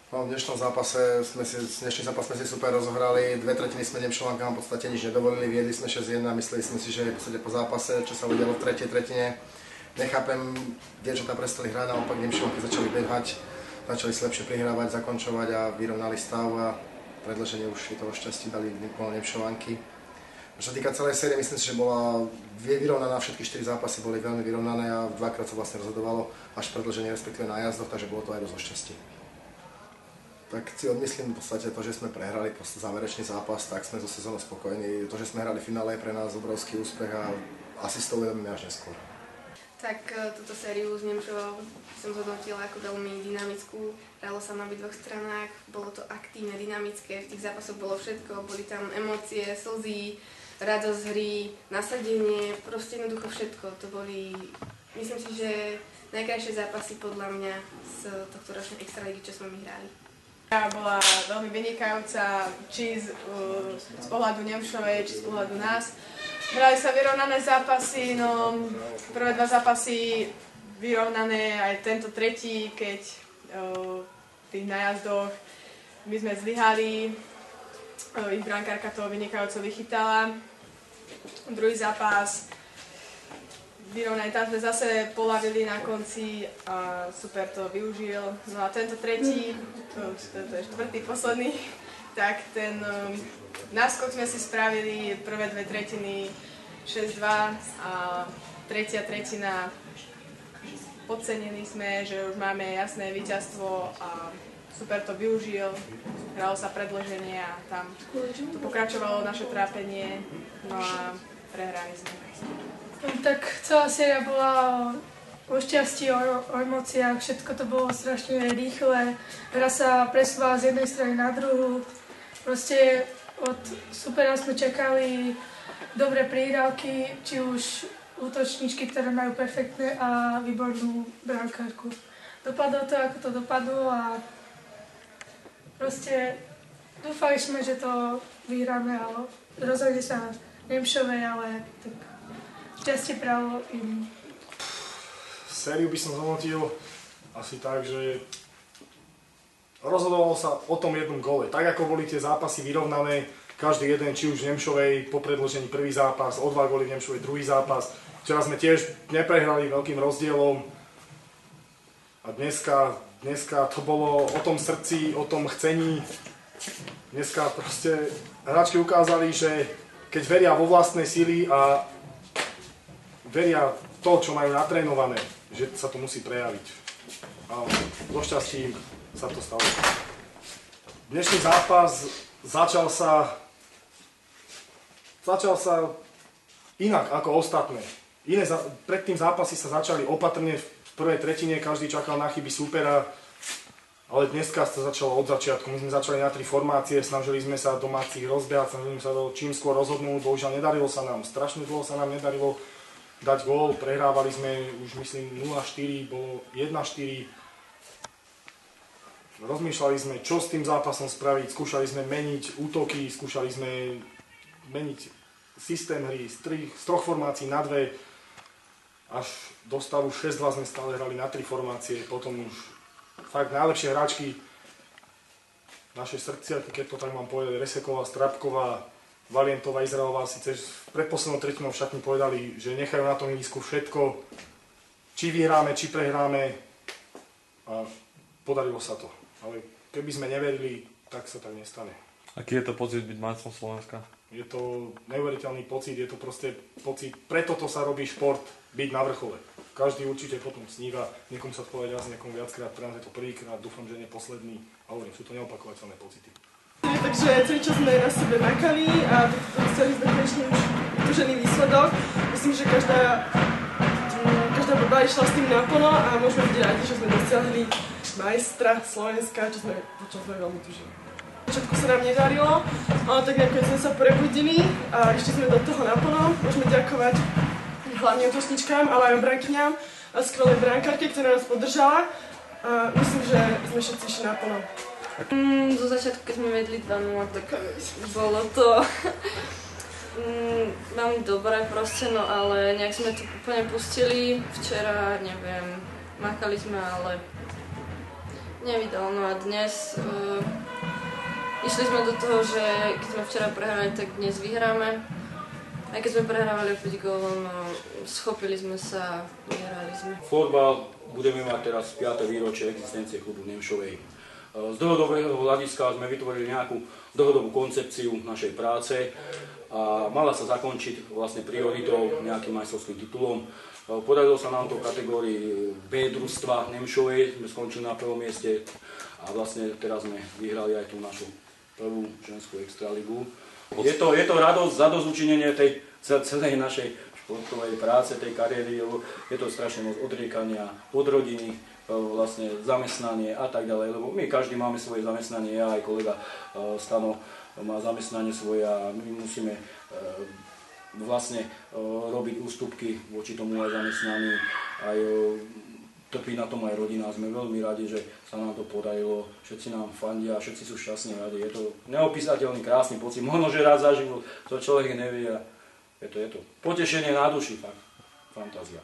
No, v dnešný zápas sme si super rozohrali, 2/3 sme Nemčovankám v podstate nič nedovolili, viedli sme 6-1, mysleli sme si, že v podstate po zápase, čo sa udialo v tretej tretine. Nechápem, dievčatá prestali hrať, naopak Nemčovanky začali behať, začali si lepšie prihrávať, zakončovať a vyrovnali stav a predĺženie už je toho šťastí dali Nemčovanky. Čo sa týka celej série, myslím si, že bola vyrovnaná, všetky 4 zápasy boli veľmi vyrovnané a dvakrát sa vlastne rozhodovalo až predĺženie, respektíve na jazdoch, takže bolo to aj dosť o šťastí. Tak si odmyslím v podstate to, že sme prehrali záverečný zápas, tak sme zo sezónou spokojní. To, že sme hrali v finále je pre nás obrovský úspech a asi z toho uvedomíme až neskôr. Tak túto sériu s Nemčovou som zhodnotila ako veľmi dynamickú. Hralo sa na obidvoch stranách, bolo to aktívne, dynamické, v tých zápasoch bolo všetko, boli tam emócie, slzy, radosť hry, nasadenie, proste jednoducho všetko. To boli, myslím si, že najkrajšie zápasy podľa mňa z tohto ročnej extraligy, čo sme my hrali. Bola veľmi vynikajúca, či z pohľadu Nemčovej, či z pohľadu nás. Hrali sa vyrovnané zápasy, no prvé 2 zápasy vyrovnané, aj tento tretí, keď v tých najazdoch my sme zlyhali, ich brankárka to vynikajúco vychytala. Druhý zápas vyrovnaný, tam sme zase polavili na konci a super to využil. No a tento tretí, to je štvrtý, posledný, tak ten náskok sme si spravili prvé 2 tretiny 6-2 a tretia tretina podcenení sme, že už máme jasné víťazstvo a super to využil. Hralo sa predĺženie a tam to pokračovalo naše trápenie, no a prehrali sme. Tak celá séria bola o šťastí, o emóciách, všetko to bolo strašne rýchle. Hra sa presúvala z jednej strany na druhú. Proste od supera sme čakali dobré prihrávky, či už útočníčky, ktoré majú perfektné a výbornú brankárku. Dopadlo to, ako to dopadlo a proste dúfali sme, že to vyhráme, ale rozhodne sa Nemčovej, ale tak šťastie právo im. Sériu by som zhodnotil asi tak, že rozhodovalo sa o tom jednom gole. Tak ako boli tie zápasy vyrovnané, každý jeden, či už v Nemčovej po predĺžení prvý zápas, o 2 góly v Nemčovej druhý zápas. Včera sme tiež neprehrali veľkým rozdielom a dneska to bolo o tom srdci, o tom chcení. Dneska proste hráčky ukázali, že keď veria vo vlastné síly a veria to, čo majú natrénované, že sa to musí prejaviť. A so šťastím sa to stalo. Dnešný zápas začal sa inak ako ostatné. Pred tým zápasy sa začali opatrne v prvej tretine, každý čakal na chyby súpera, ale dneska sa začalo od začiatku. My sme začali na 3 formácie, snažili sme sa domácich rozbiehať, snažili sme sa čím skôr rozhodnúť, bohužiaľ nedarilo sa nám, strašne dlho sa nám nedarilo dať gól, prehrávali sme už myslím 0-4, bolo 1-4. Rozmýšľali sme, čo s tým zápasom spraviť, skúšali sme meniť útoky, skúšali sme meniť systém hry z 3 formácií na 2, až do stavu 6-2 sme stále hrali na 3 formácie, potom už fakt najlepšie hráčky naše srdciarky, keď to tak mám povedať, Reseková, Strapková, Valientová, Izraelová síce pred poslednou tretinou však mi povedali, že nechajú na tom ihrisku všetko, či vyhráme, či prehráme a podarilo sa to. Ale keby sme neverili, tak sa tak nestane. Aký je to pocit byť majstrom Slovenska? Je to neuveriteľný pocit, je to proste pocit, preto to sa robí šport, byť na vrchole. Každý určite potom sníva, niekomu sa to povedať raz, niekomu viackrát, pre nás je to prvýkrát, dúfam, že nie posledný. A hovorím, sú to neopakovateľné pocity. Takže celý čas sme na sebe makali a dostali sme konečne už vytúžený výsledok. Myslím, že každá borba išla s tým naplno a môžeme byť radi, že sme dosiahli majstra Slovenska, čo sme veľmi tužili. V začiatku sa nám nedarilo, ale tak nakoniec sme sa prebudili a ešte sme do toho naplno. Môžeme ďakovať hlavne útočníčkám, ale aj obrankyňam a skvelej brankárke, ktorá nás podržala. A myslím, že sme všetci išli naplno. Do začiatku, keď sme vedli 2-0, tak bolo to veľmi dobré proste, no ale nejak sme to úplne pustili. Včera, neviem, makali sme, ale nevydal. No a dnes išli sme do toho, že keď sme včera prehrali, tak dnes vyhráme. Aj keď sme prehrávali o 5 gólov, no schopili sme sa, vyhrali sme. Florbal budeme mať teraz 5. výročie existencie klubu Nemšovej. Z dlhodobého hľadiska sme vytvorili nejakú dlhodobú koncepciu našej práce a mala sa zakončiť vlastne prioritou nejakým majstrovským titulom. Podarilo sa nám to v kategórii B družstva Nemšovej, sme skončili na 1. mieste a vlastne teraz sme vyhrali aj tú našu prvú ženskú extraligu. Je to radosť, zadozučinenie tej celej našej športovej práce, tej kariéry, lebo je to strašne moc odriekania od rodiny, vlastne zamestnanie a tak ďalej, lebo my každý máme svoje zamestnanie, ja aj kolega Stano má zamestnanie svoje a my musíme vlastne robiť ústupky voči tomu aj zamestnaní, aj trpí na tom aj rodina. Sme veľmi radi, že sa nám to podarilo, všetci nám fandia, všetci sú šťastní radi. Je to neopísateľný, krásny pocit, možno, že raz za život, to človek nevie a je to potešenie na duši, fakt, fantázia.